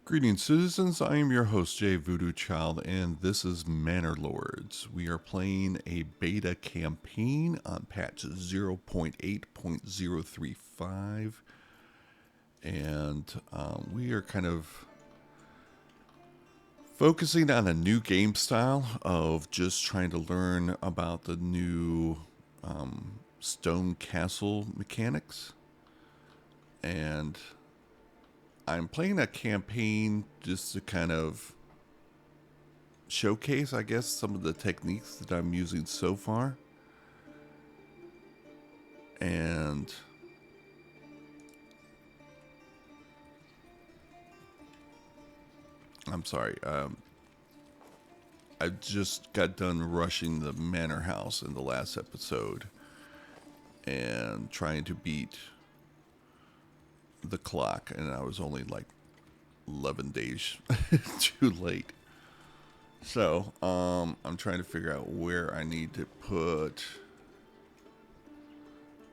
Greetings, citizens. I am your host, Jay Voodoo Child, and this is Manor Lords. We are playing a beta campaign on patch 0.8.035, and we are kind of focusing on a new game style of just trying to learn about the new stone castle mechanics. And I'm playing a campaign just to kind of showcase, I guess, some of the techniques that I'm using so far. And I'm sorry, I just got done rushing the manor house in the last episode and trying to beat the clock, and I was only like 11 days too late. So, I'm trying to figure out where I need to put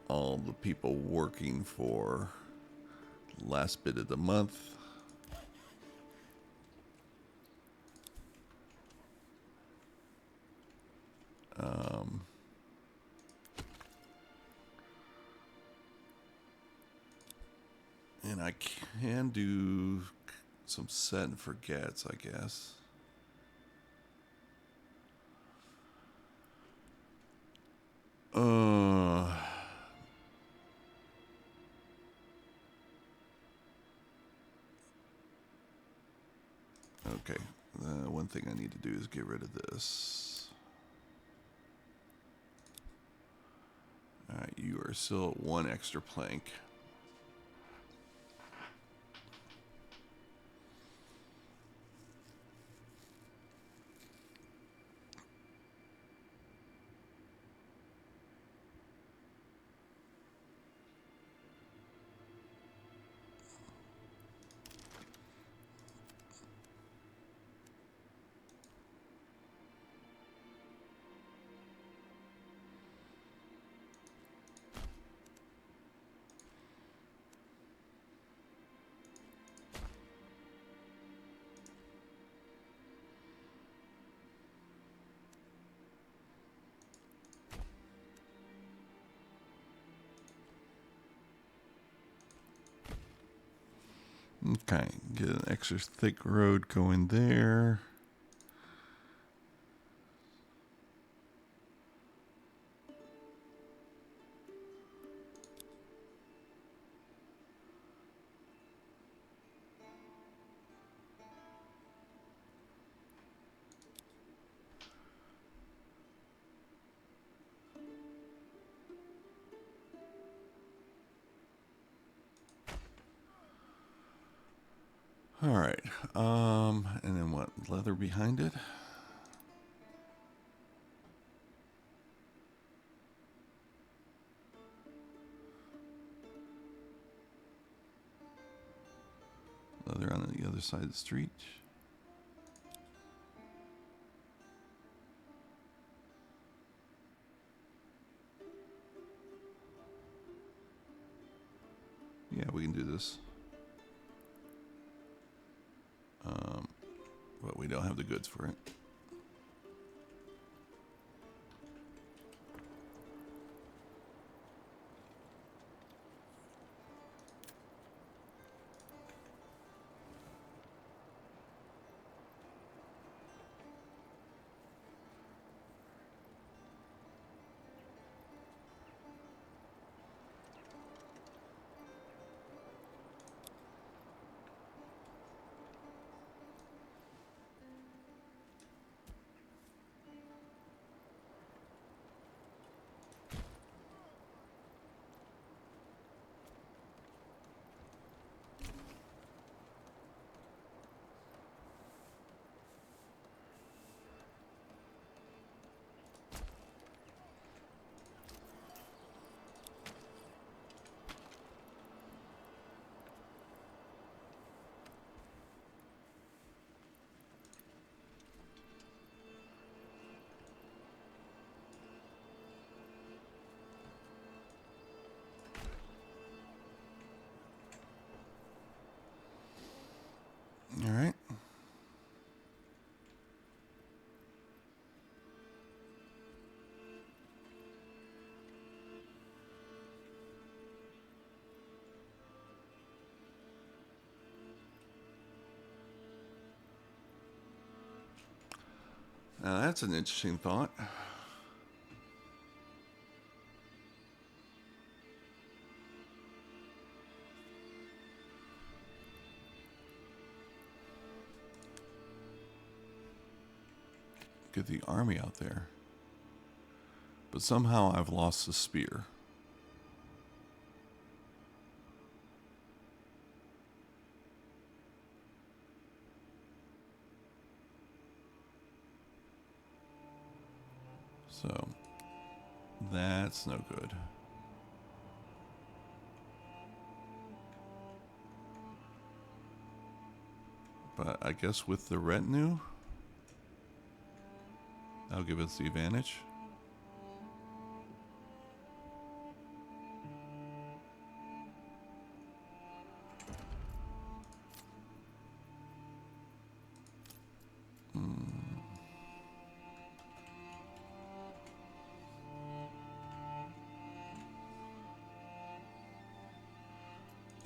all the people working for the last bit of the month. And I can do some set and forgets, I guess. Uh, okay. One thing I need to do is get rid of this. Alright, you are still at one extra plank. Okay, get an extra thick road going there. All right. And then what? Leather behind it? Leather on the other side of the street. Yeah, we can do this. But we don't have the goods for it. Now that's an interesting thought. Get the army out there. But somehow I've lost the spear. So that's no good. But I guess with the retinue, that'll give us the advantage.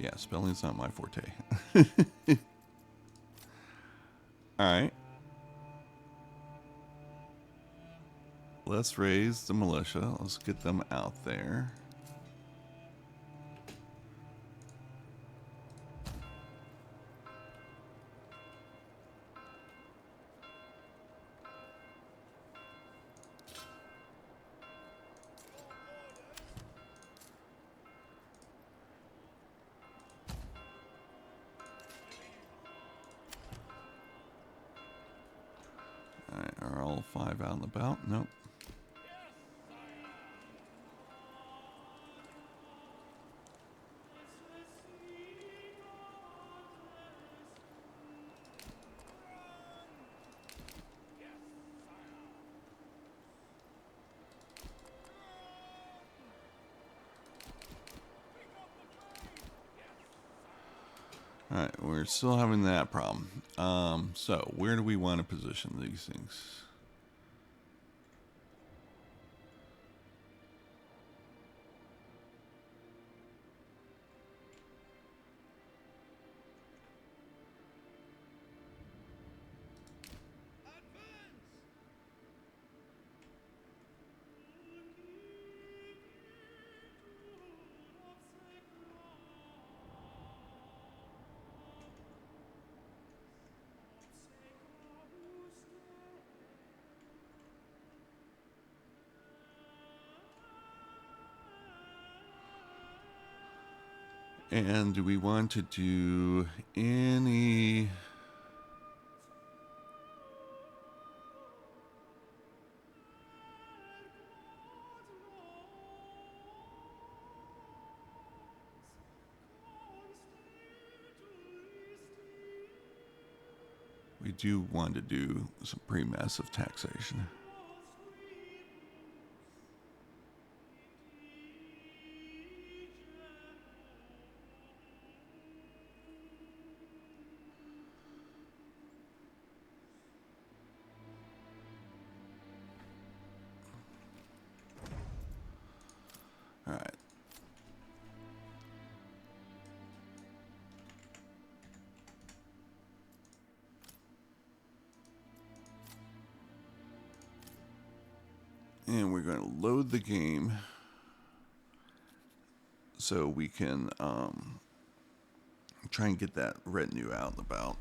Yeah, spelling's not my forte. Alright. Let's raise the militia. Let's get them out there. Alright, are all 5 out and about? Nope. Alright, we're still having that problem. So where do we want to position these things? And do we want to do any... We do want to do some pretty massive taxation. All right. And we're going to load the game so we can try and get that retinue out and about.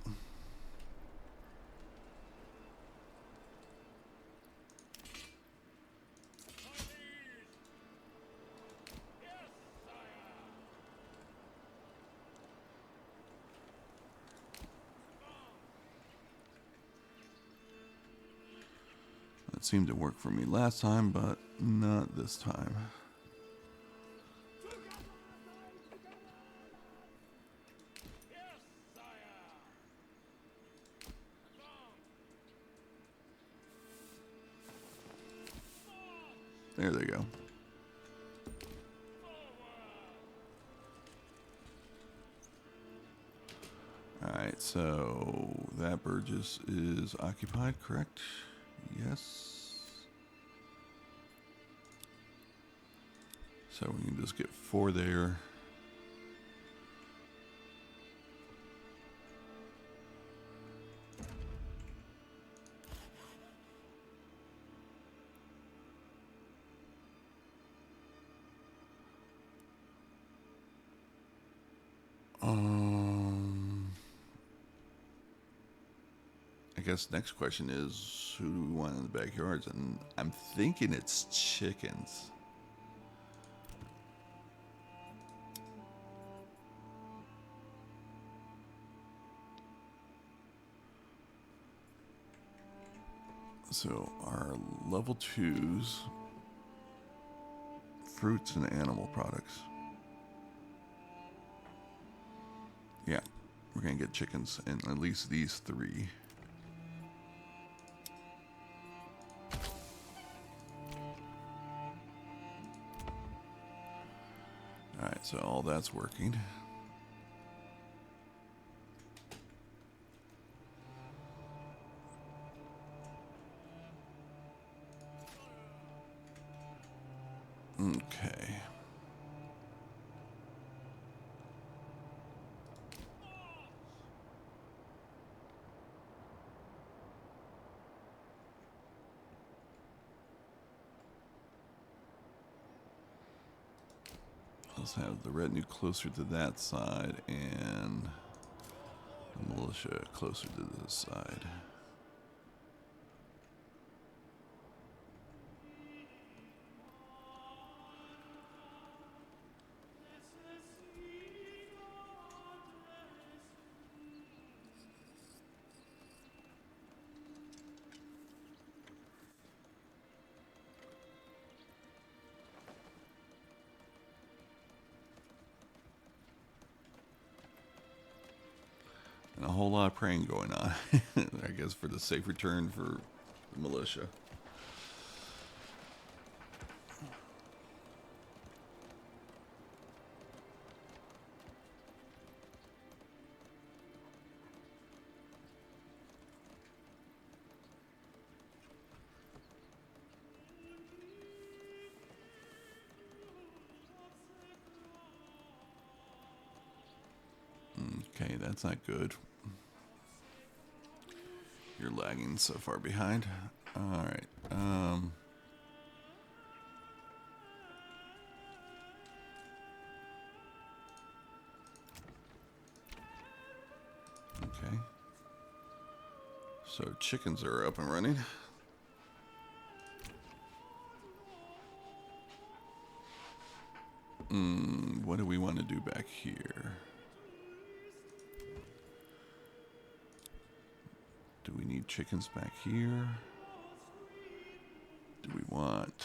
That seemed to work for me last time, but not this time. There they go. Alright, so that Burgess is occupied, correct? Yes. So we can just get 4 there. guess next question is, who do we want in the backyards? And I'm thinking it's chickens. So our level 2s, fruits and animal products. Yeah, we're going to get chickens in at least these 3. Alright, so all that's working. Okay. Let's have the retinue closer to that side and the militia closer to this side. And a whole lot of praying going on, I guess, for the safe return for the militia. Okay, that's not good. You're lagging so far behind. Alright, okay. So chickens are up and running. What do we want to do back here? Do we need chickens back here? Do we want...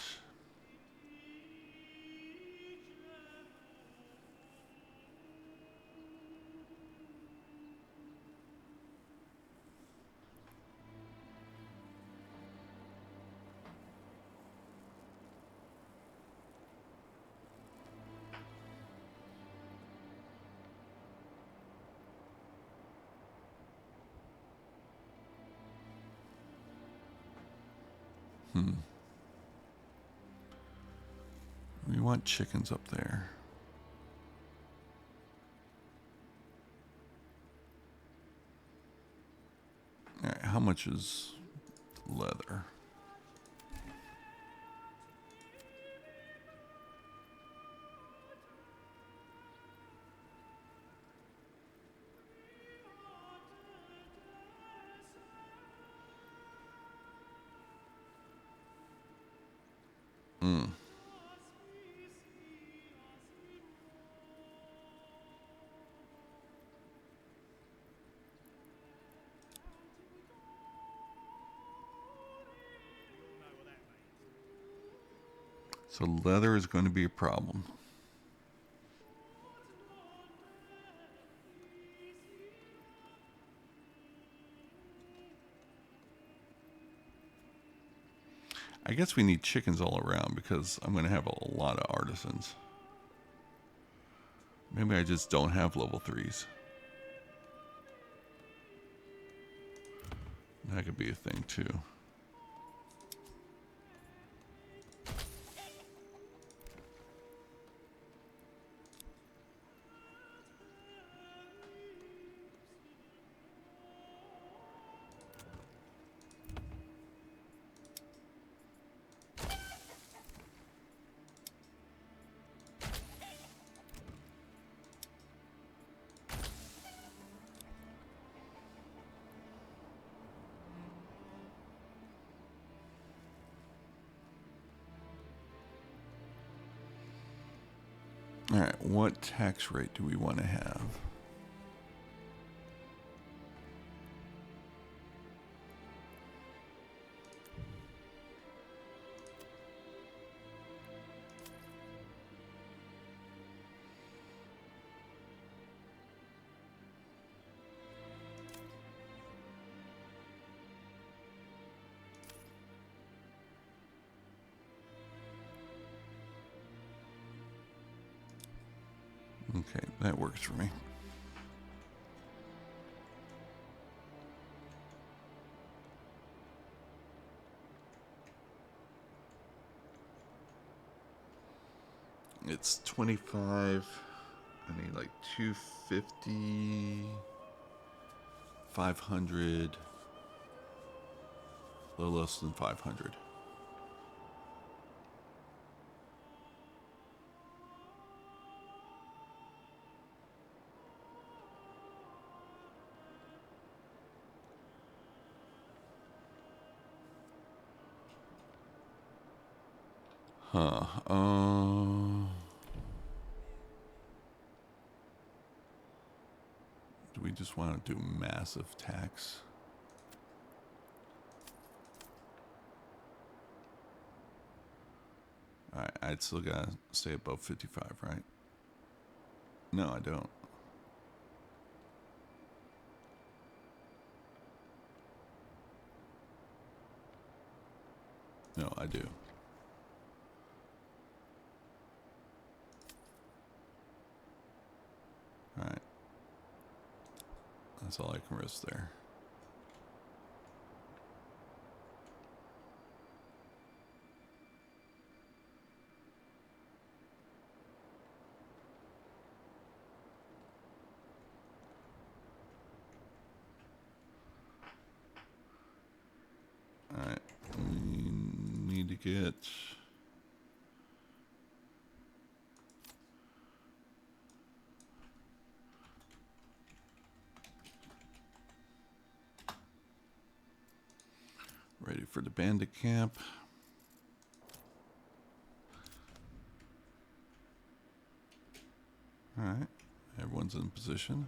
We want chickens up there. Alright, how much is leather? So leather is going to be a problem. I guess we need chickens all around because I'm going to have a lot of artisans. Maybe I just don't have level 3s. That could be a thing too. All right, what tax rate do we want to have? Okay, that works for me. It's 25. I need like 250, 500, a little less than 500. Huh. Do we just want to do massive tax? Alright, I'd still gotta stay above 55, right? No, I don't. No, I do. Alright. That's all I can risk there. Alright. We need to get... ready for the bandit camp. Alright. Everyone's in position.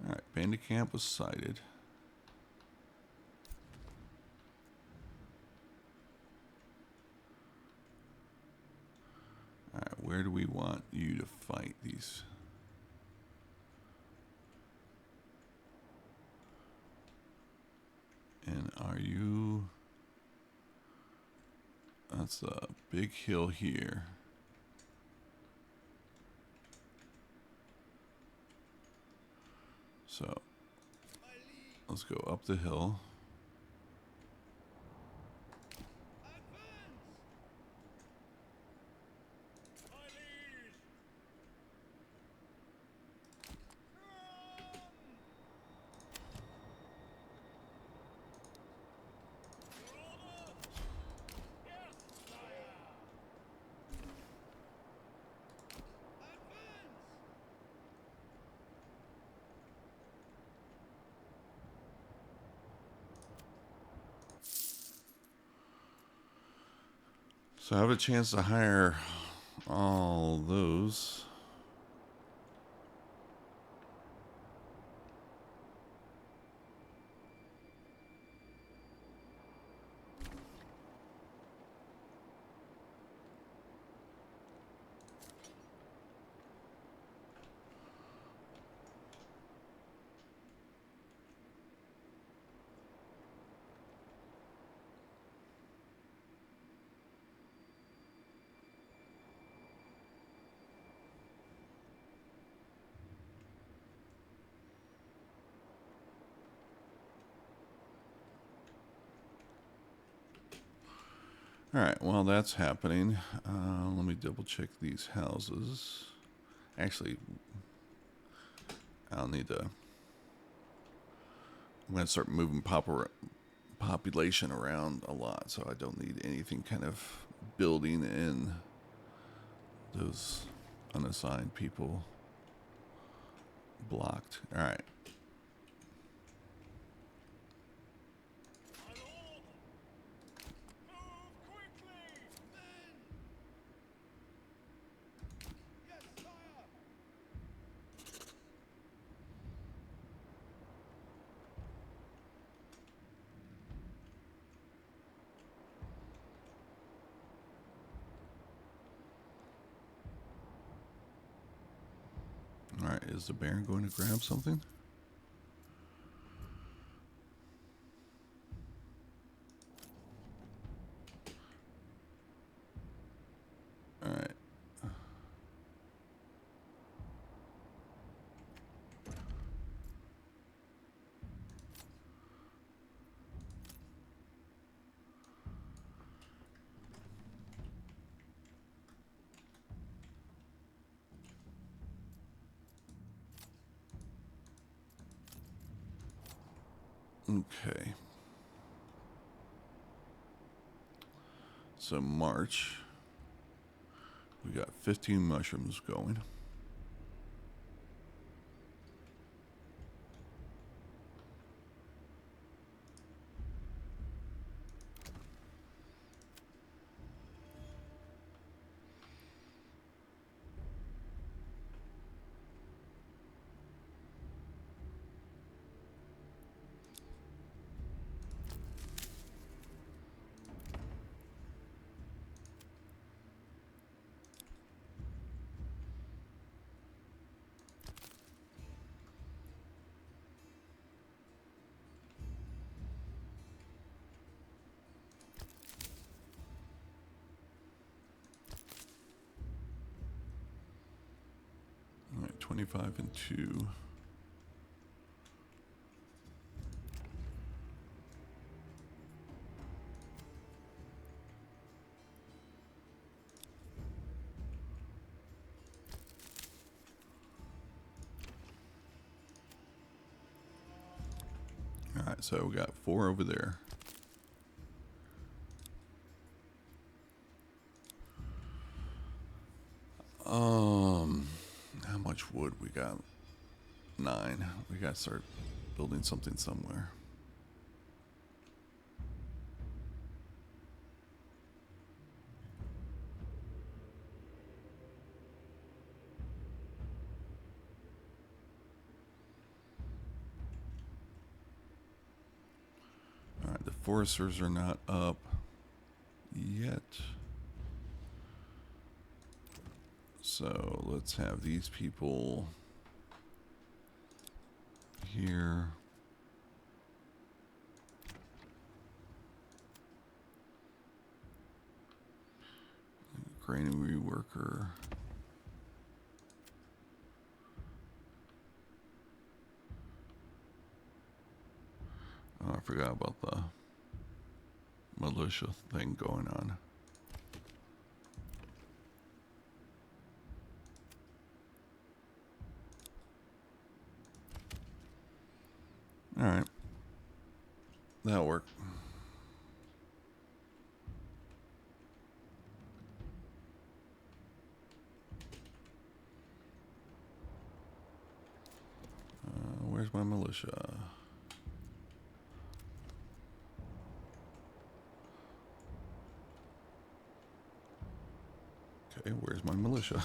Alright, bandit camp was sighted. Alright, where do we want you to fight these? And are you... That's a big hill here. So, let's go up the hill. So I have a chance to hire all those. All right, while that's happening, let me double check these houses. Actually, I'll need to. I'm going to start moving population around a lot, so I don't need anything kind of building in those unassigned people blocked. All right. All right, is the Baron going to grab something? All right. Okay. So March, we got 15 mushrooms going. All right, 25 and 2. All right, so we got 4 over there. How much wood we got? 9. We got to start building something somewhere. All right, the foresters are not up yet. So let's have these people here. Granary worker. Oh, I forgot about the militia thing going on. All right. That'll work. Where's my militia? Okay, where's my militia?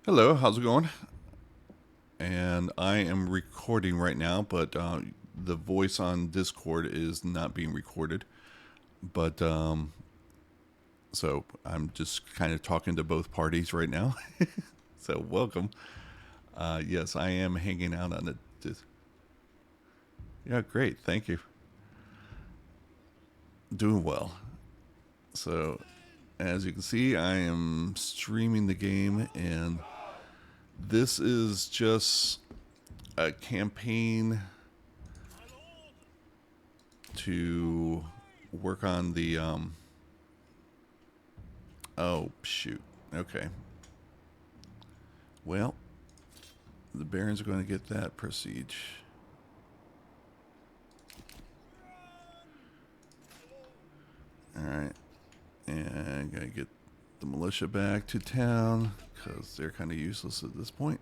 Hello, how's it going? And I am recording right now, but the voice on Discord is not being recorded. But so I'm just kind of talking to both parties right now. So welcome. Yes, I am hanging out on it. Yeah, great. Thank you. Doing well. So, as you can see, I am streaming the game, and this is just a campaign to work on the. Oh, shoot. Okay. Well, the Barons are going to get that prestige. Alright. And gotta get the militia back to town because they're kind of useless at this point.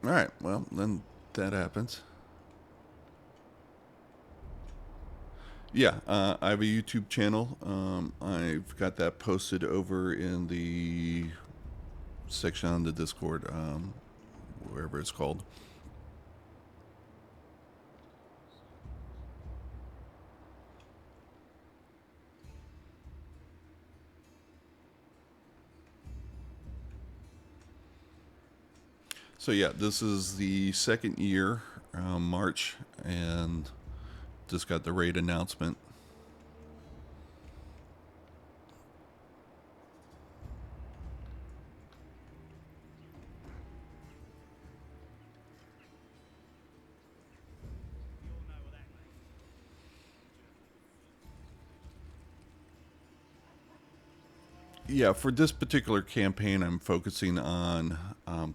Alright, well, then that happens. Yeah, I have a YouTube channel. I've got that posted over in the section on the Discord, wherever it's called. So yeah, this is the second year, March, and just got the raid announcement. Yeah, for this particular campaign, I'm focusing on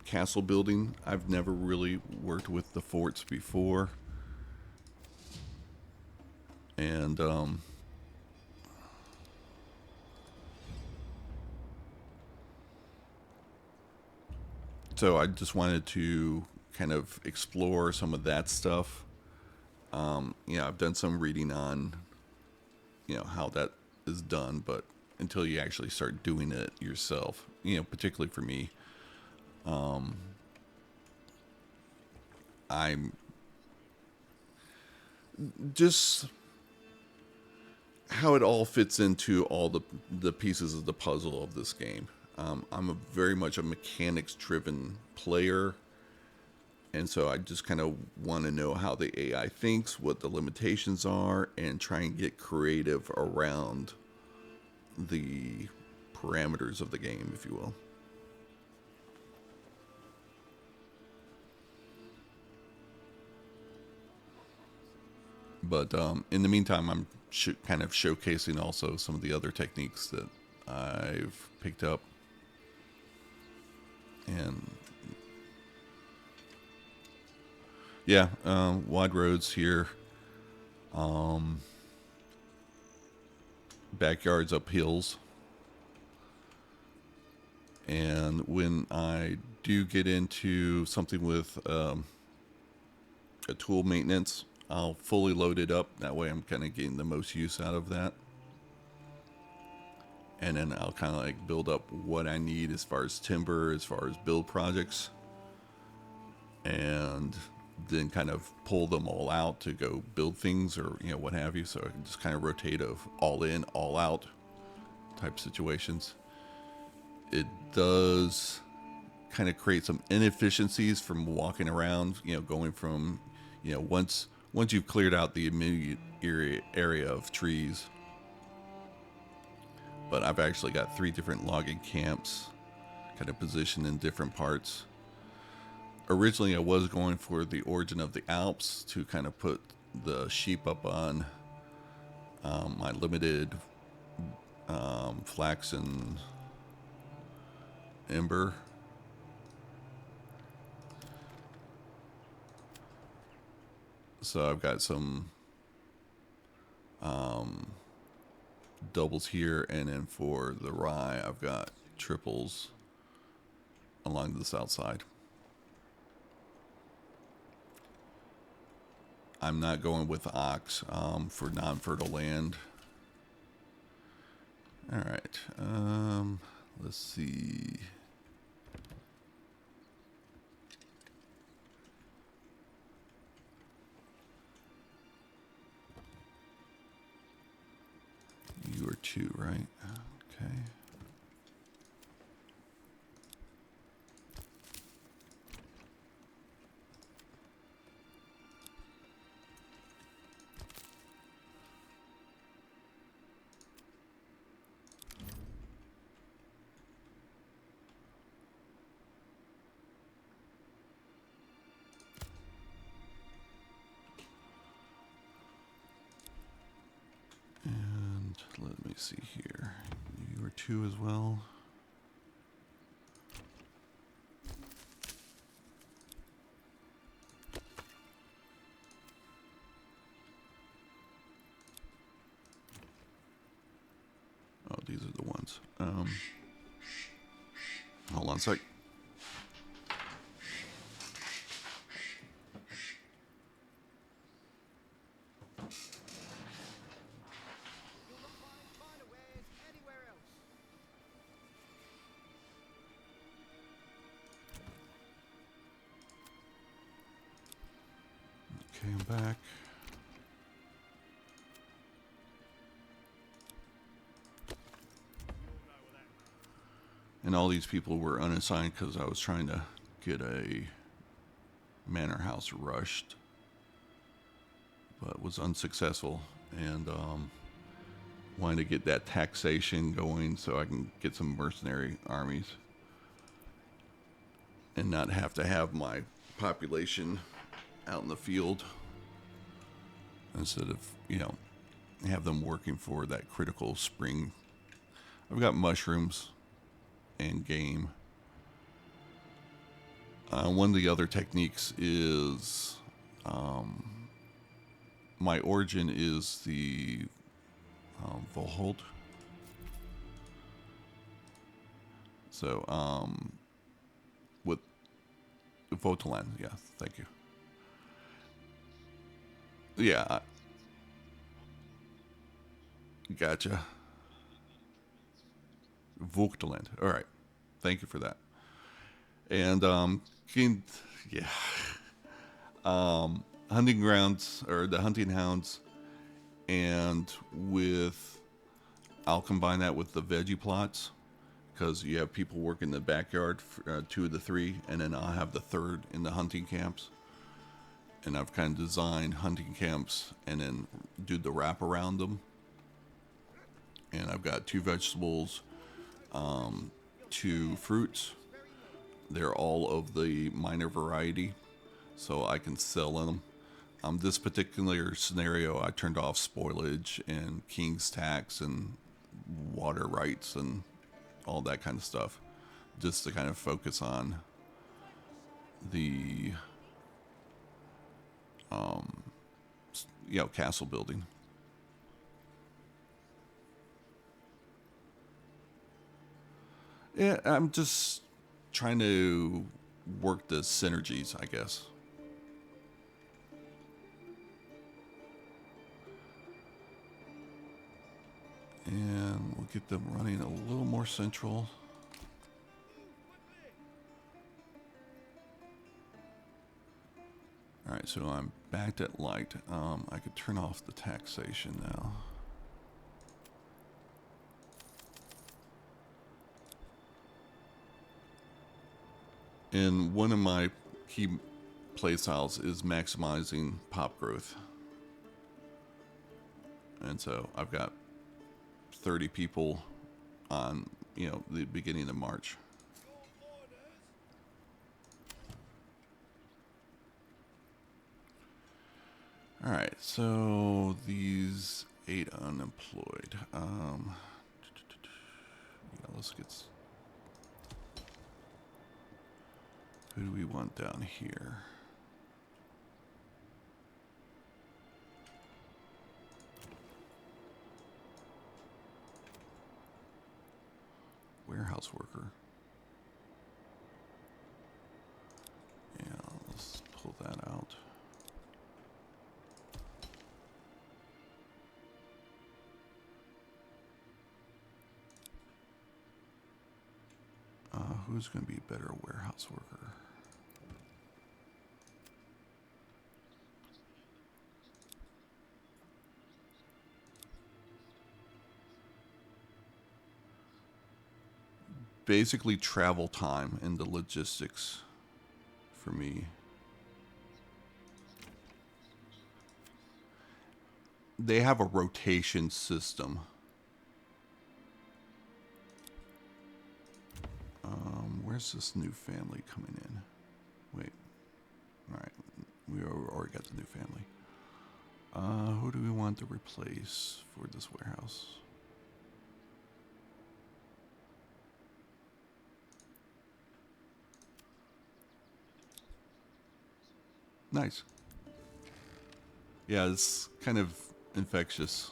castle building. I've never really worked with the forts before. And so I just wanted to kind of explore some of that stuff. I've done some reading on, how that is done, but until you actually start doing it yourself, particularly for me, I'm just how it all fits into all the pieces of the puzzle of this game. I'm very much a mechanics driven player, and so I just kind of want to know how the AI thinks, what the limitations are, and try and get creative around the parameters of the game, if you will. But in the meantime, I'm kind of showcasing also some of the other techniques that I've picked up. And yeah, wide roads here. Backyards up hills. And when I do get into something with a tool maintenance, I'll fully load it up. That way I'm kind of getting the most use out of that. And then I'll kind of like build up what I need as far as timber, as far as build projects. And then kind of pull them all out to go build things or, what have you. So I can just kind of rotate of all in, all out type situations. It does kind of create some inefficiencies from walking around, going from, once you've cleared out the immediate area of trees. But I've actually got 3 different logging camps kind of positioned in different parts. Originally, I was going for the origin of the Alps to kind of put the sheep up on my limited flax and ember. So I've got some doubles here, and then for the rye, I've got triples along the south side. I'm not going with ox for non-fertile land. All right. Let's see. You are 2, right? Okay. And let me see here. You are 2 as well. Oh, these are the ones. Hold on a sec. Okay, I'm back. And all these people were unassigned because I was trying to get a manor house rushed, but was unsuccessful. And wanted to get that taxation going so I can get some mercenary armies and not have to have my population out in the field instead of, have them working for that critical spring. I've got mushrooms and game. One of the other techniques is my origin is the Volhold. So with Votalan, yeah, thank you. Yeah, gotcha. Votaland. All right, thank you for that. And yeah, hunting grounds or the hunting hounds, and I'll combine that with the veggie plots because you have people working in the backyard, 2 of the 3, and then I'll have the 3rd in the hunting camps. And I've kind of designed hunting camps and then do the wrap around them. And I've got 2 vegetables, 2 fruits. They're all of the minor variety, so I can sell them. This particular scenario, I turned off spoilage and king's tax and water rights and all that kind of stuff, just to kind of focus on the castle building. Yeah, I'm just trying to work the synergies, I guess. And we'll get them running a little more central. All right, so I'm backed at light. I could turn off the taxation now. And one of my key playstyles is maximizing pop growth. And so I've got 30 people on, the beginning of March. All right, so these 8 unemployed. Let's get. Who do we want down here? Warehouse worker. Yeah, let's pull that out. Who's going to be a better warehouse worker? basically travel time and the logistics for me. They have a rotation system. Where's this new family coming in? Wait. All right. We already got the new family. Who do we want to replace for this warehouse? Nice. Yeah, it's kind of infectious.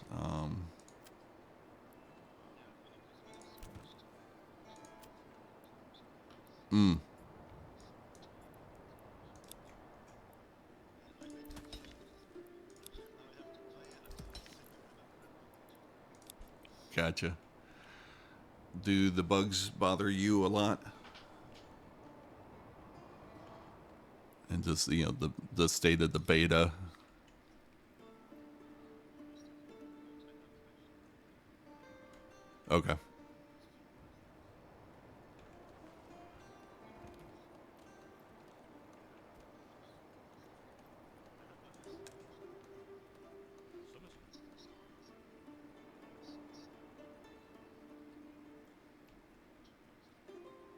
Mm, gotcha. Do the bugs bother you a lot? And just, the state of the beta? Okay.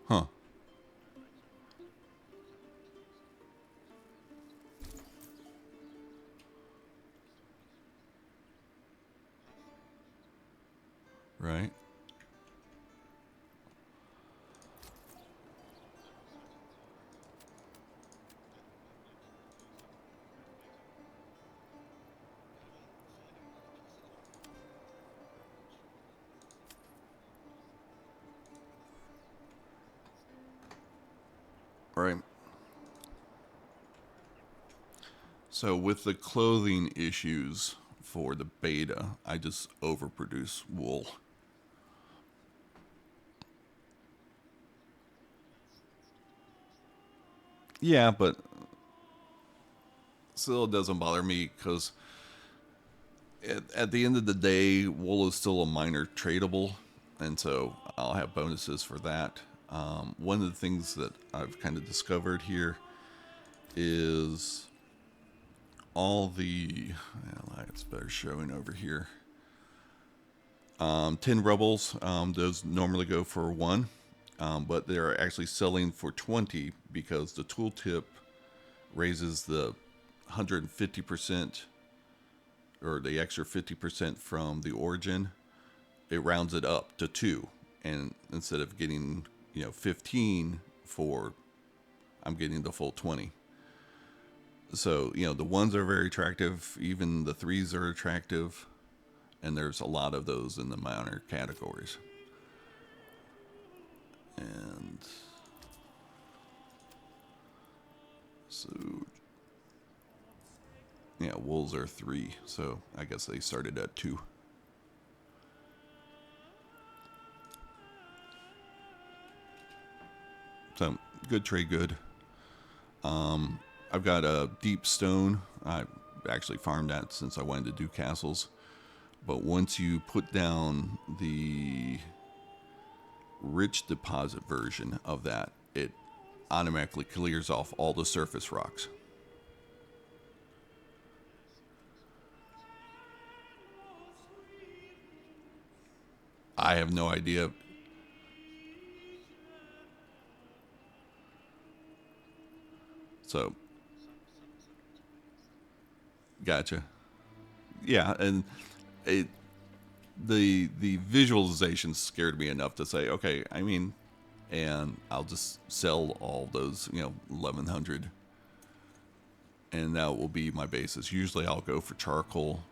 Huh. Right. Right. So with the clothing issues for the beta, I just overproduce wool. Yeah, but still it doesn't bother me because at the end of the day, wool is still a minor tradable, and so I'll have bonuses for that. One of the things that I've kind of discovered here is all the, well, it's better showing over here. 10 rebels, those normally go for 1, but they're actually selling for 20 because the tooltip raises the 150% or the extra 50% from the origin. It rounds it up to 2, and instead of getting 15 for, I'm getting the full 20. So the ones are very attractive, even the 3s are attractive, and there's a lot of those in the minor categories. And so yeah, wolves are 3, so I guess they started at 2. So good trade, good. I've got a deep stone. I actually farmed that since I wanted to do castles. But once you put down the rich deposit version of that, it automatically clears off all the surface rocks. I have no idea. So, gotcha. Yeah, and it the visualization scared me enough to say, okay, I mean, and I'll just sell all those, 1100, and that will be my basis. Usually I'll go for charcoal,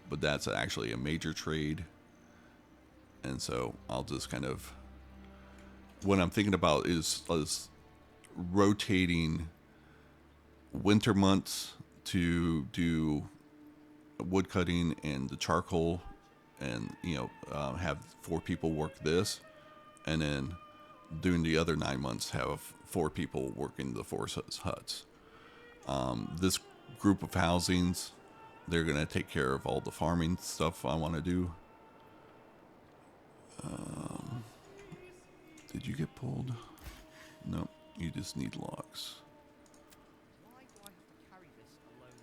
but that's actually a major trade, and so I'll just kind of, what I'm thinking about is rotating winter months to do wood cutting and the charcoal, and have 4 people work this, and then during the other 9 months have 4 people working the 4 huts. This group of housings, they're going to take care of all the farming stuff I want to do. Did you get pulled? Nope. You just need logs. Why do I have to carry this alone?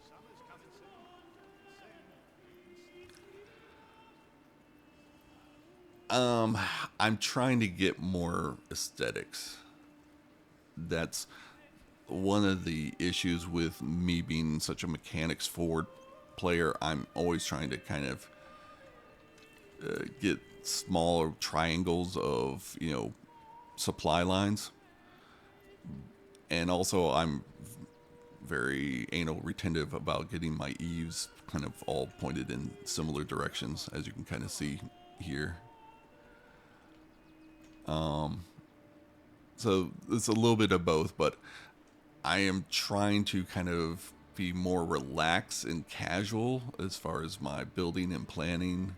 Summer's coming soon. I'm trying to get more aesthetics. That's one of the issues with me being such a mechanics forward player. I'm always trying to kind of get smaller triangles of, supply lines. And also, I'm very anal retentive about getting my eaves kind of all pointed in similar directions, as you can kind of see here. So it's a little bit of both, but I am trying to kind of be more relaxed and casual as far as my building and planning,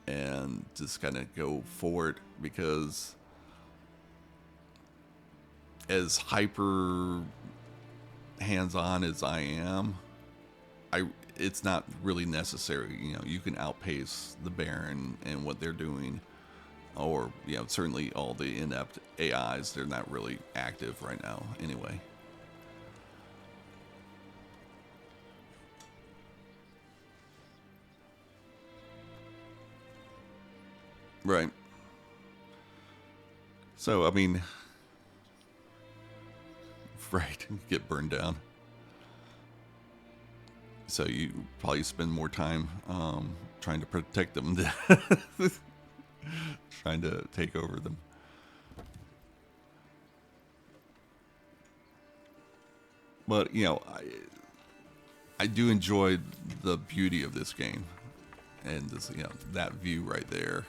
and just kind of go forward, because as hyper hands-on as I am, it's not really necessary. You can outpace the Baron and what they're doing, or certainly all the inept AIs. They're not really active right now anyway. Right. So I mean, right, get burned down. So you probably spend more time trying to protect them than trying to take over them. But I do enjoy the beauty of this game, and this that view right there,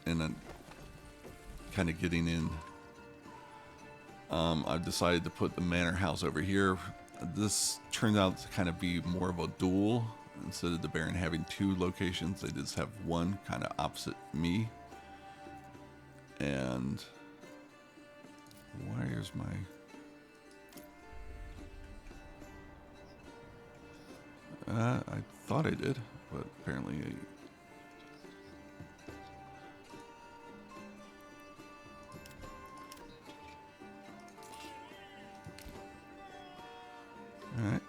and then kind of getting in. I've decided to put the manor house over here. This turned out to kind of be more of a duel. Instead of the Baron having two locations, they just have one kind of opposite me. And where's my... I thought I did, but apparently Alright.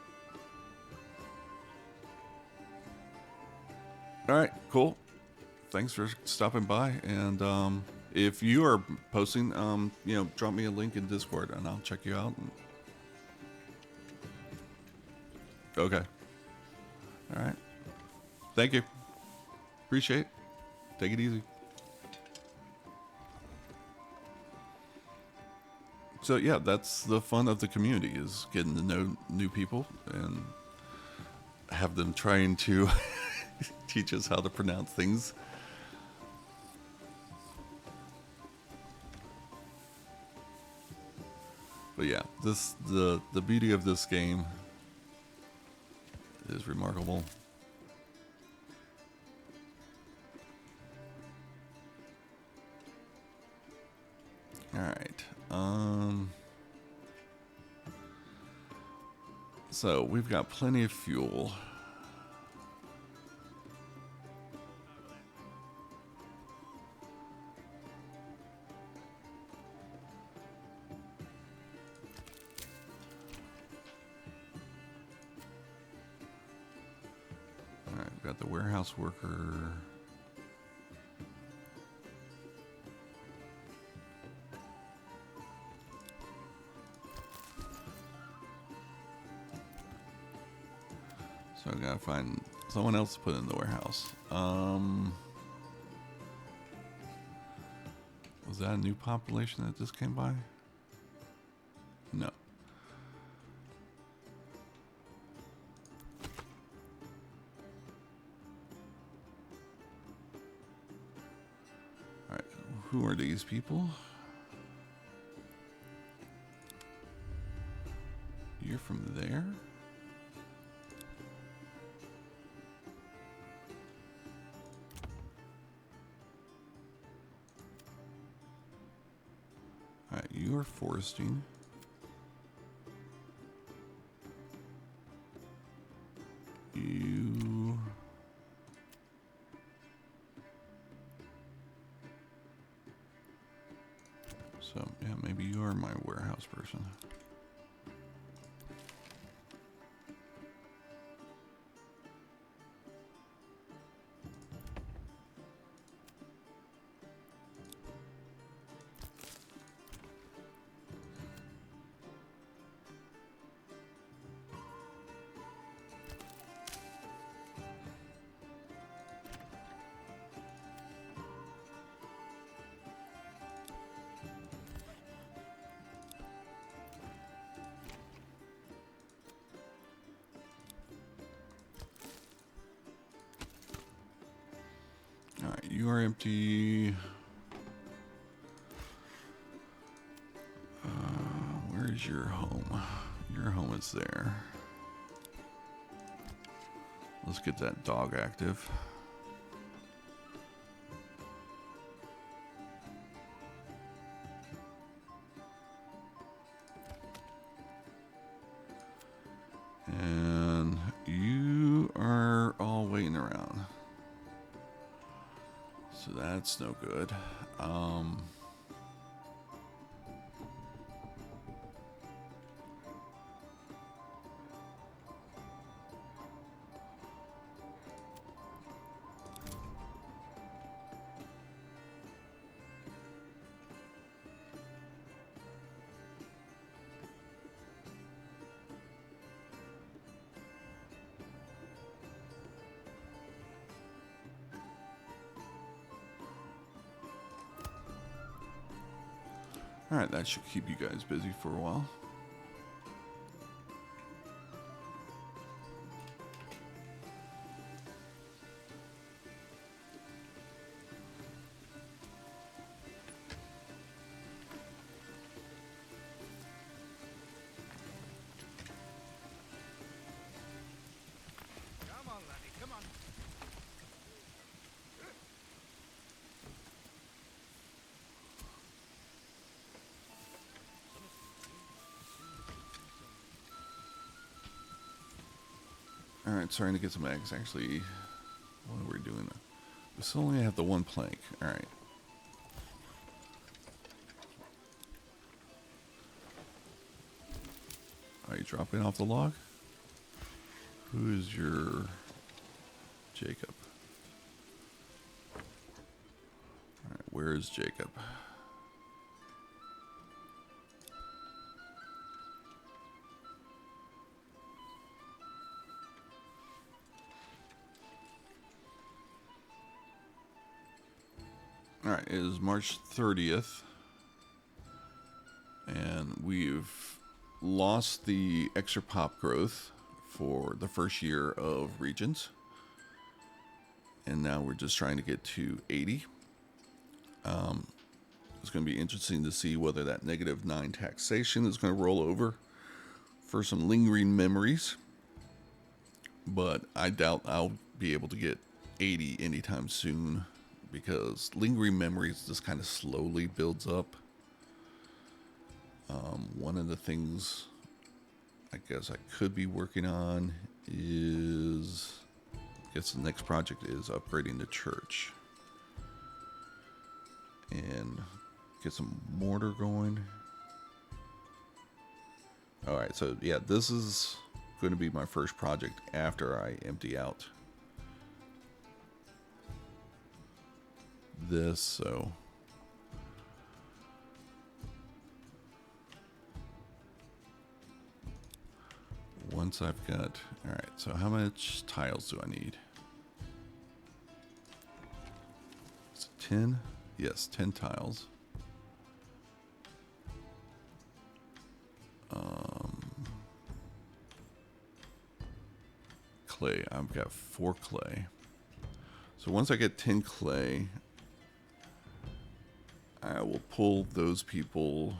Alright, cool. Thanks for stopping by. And if you are posting, drop me a link in Discord and I'll check you out. Okay. Alright. Thank you. Appreciate it. Take it easy. So yeah, that's the fun of the community, is getting to know new people and have them trying to teach us how to pronounce things. But yeah, the beauty of this game is remarkable. All right. So we've got plenty of fuel. All right, we've got the warehouse worker. So I gotta find someone else to put in the warehouse. Was that a new population that just came by? No. Alright, who are these people? You're from there? Alright, you are foresting. So, yeah, maybe you are my warehouse person. Alright, you are empty. Where's your home? Your home is there. Let's get that dog active. And you are all waiting around. So that's no good. Alright, that should keep you guys busy for a while. Come on, laddie, come on. Alright, starting to get some eggs. Actually, what are we doing? We still only have the one plank. Alright. Are you dropping off the log? Who is your Jacob? Alright, where is Jacob? Alright, it is March 30th. And we've lost the extra pop growth for the first year of Regions. And now we're just trying to get to 80. It's going to be interesting to see whether that -9 taxation is going to roll over for some lingering memories. But I doubt I'll be able to get 80 anytime soon, because lingering memories just kind of slowly builds up. One of the things I guess I could be working on is, I guess the next project is upgrading the church and get some mortar going. All right, so yeah, this is going to be my first project after I empty out this. So once I've got, all right, so how much tiles do I need? Is it 10? Yes, 10 tiles. Clay, I've got 4 clay. So once I get 10 clay, I will pull those people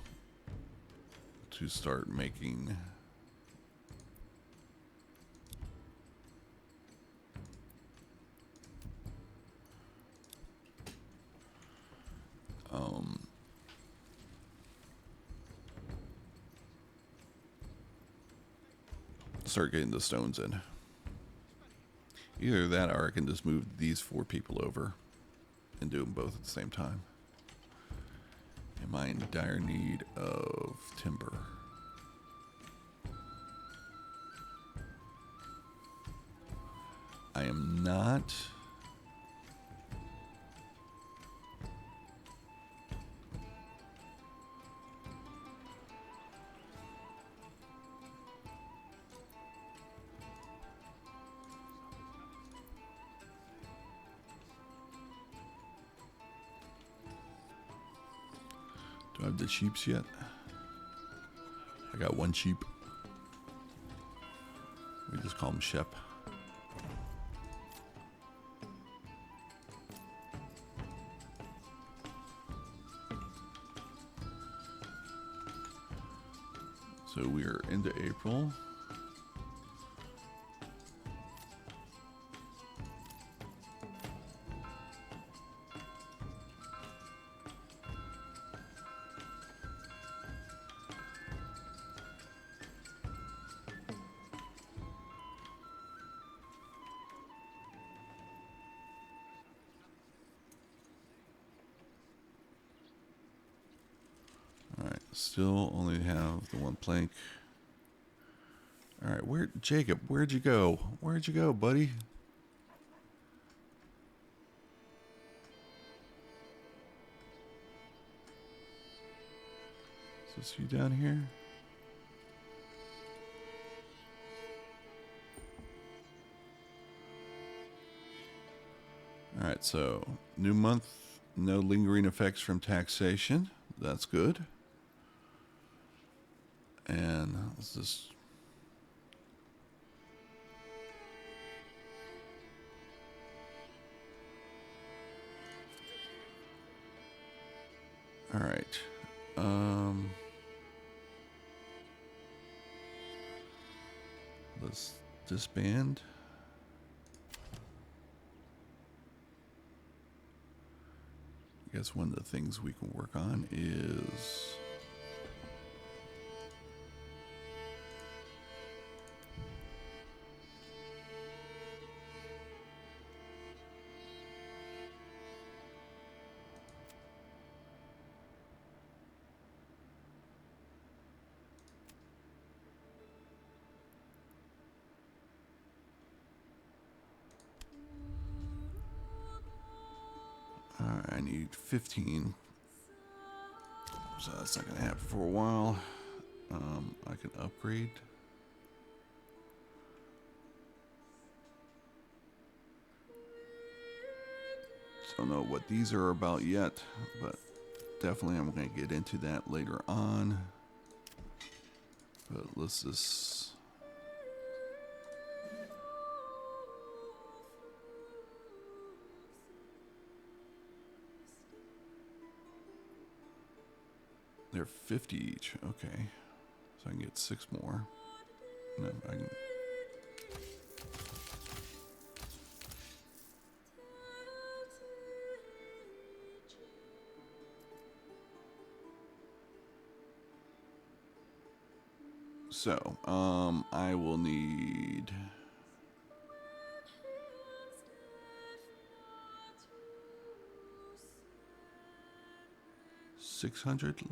to start making start getting the stones in. Either that, or I can just move these 4 people over and do them both at the same time. Am I in dire need of timber? I am not. Do I have the sheeps yet? I got one sheep. We just call him Shep. So we are into April. Alright, still only have the one plank. Alright, Jacob, where'd you go? Where'd you go, buddy? Is this you down here? Alright, so new month, no lingering effects from taxation. That's good. And let's just... Alright. Let's disband. I guess one of the things we can work on is... I need 15. So that's not going to happen for a while. I can upgrade. Don't know what these are about yet, but definitely I'm going to get into that later on. But let's just... They're 50 each. Okay. So I can get 6 more. No, I can... So, I will need 600.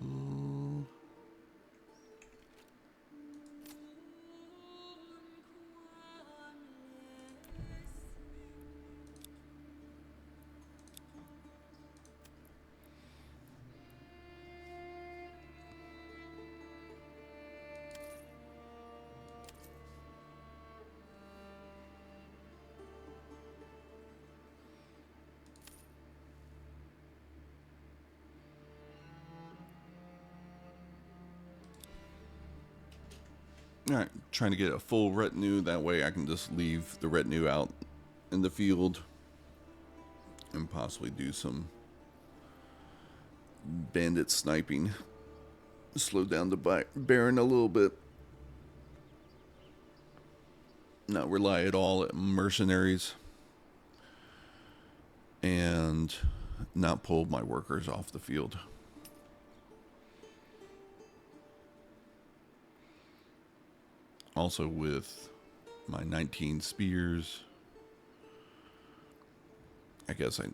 All right, trying to get a full retinue. That way I can just leave the retinue out in the field and possibly do some bandit sniping. Slow down the Baron a little bit. Not rely at all at mercenaries. And not pull my workers off the field. Also with my 19 spears, I guess I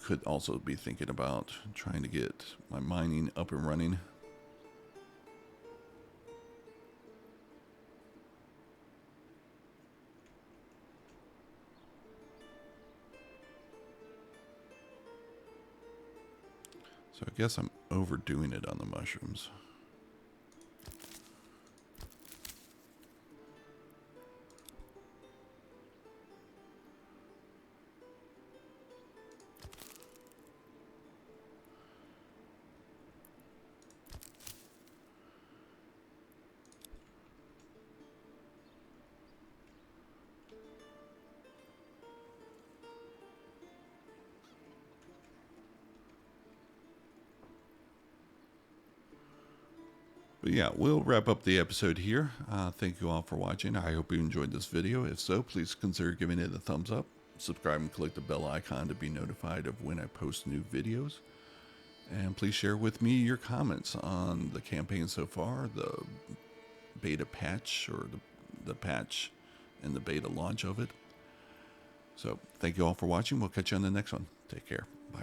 could also be thinking about trying to get my mining up and running. So I guess I'm overdoing it on the mushrooms. But yeah, we'll wrap up the episode here. Thank you all for watching. I hope you enjoyed this video. If so, please consider giving it a thumbs up. Subscribe and click the bell icon to be notified of when I post new videos. And please share with me your comments on the campaign so far, the beta patch or the patch and the beta launch of it. So thank you all for watching. We'll catch you on the next one. Take care. Bye.